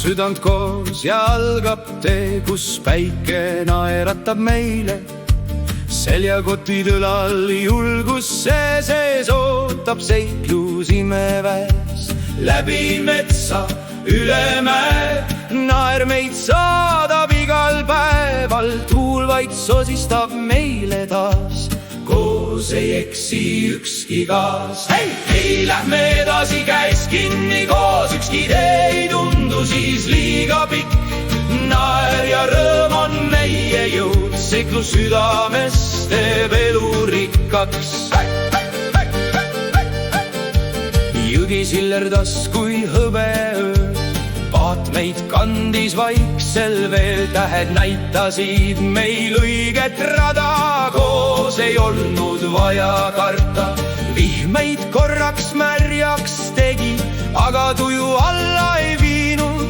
südant koos ja algab tee, kus päike naeratab meile. Seljakotid õlal, julgus sees ootab seiklus imeväes. Läbi metsa, üle mäe, naer meid saadab igal päeval. Tuul vaid sosistab meile taas, koos ei eksi ükski gaas. Ei lähme edasi käes kinni koos, ükski tee ei tundu siis liiga pikk. Naer ja rõõm on meie jõud, seiklus südames teeb elu rikkaks. Jõgi sillerdas kui hõbeöö, paat meid kandis vaiksel veel. Tähed näitasid meil õiget rada, koos ei olnud vaja karta. Vihm meid korraks märjaks tegi, aga tuju alla ei viinud.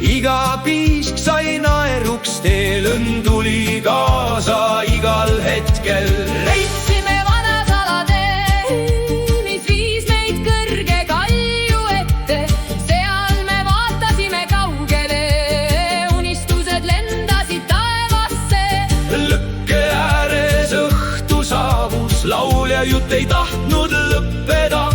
Iga piisk sai naeruks, teel õnn tuli kaasa igal hetkel. Leidsime vana salatee, mis viis meid kõrge kalju ette. Seal me vaatasime kaugele, unistused lendasid taevasse. Lõkke ääres õhtu saabus, laulja jutt ei tahtnud lõppeda.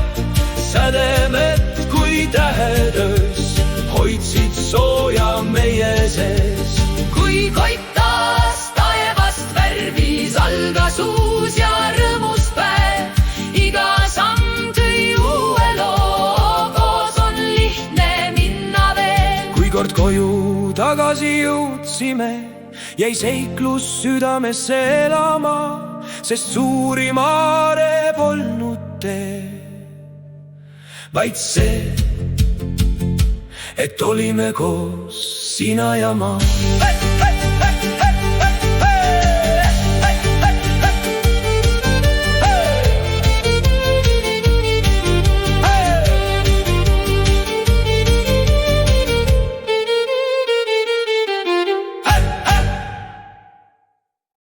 Sädemed kui tähetöös hoidsid sooja meie sees. Kui koit taas taevast värvis, algas uus ja rõõmus päev. Iga samm tõi uue loo, koos on lihtne minna veel. Kui kord koju tagasi jõudsime, jäi seiklus südamesse elama, sest suuri maare polnud tee. Vaid see, et olime koos, sina ja ma.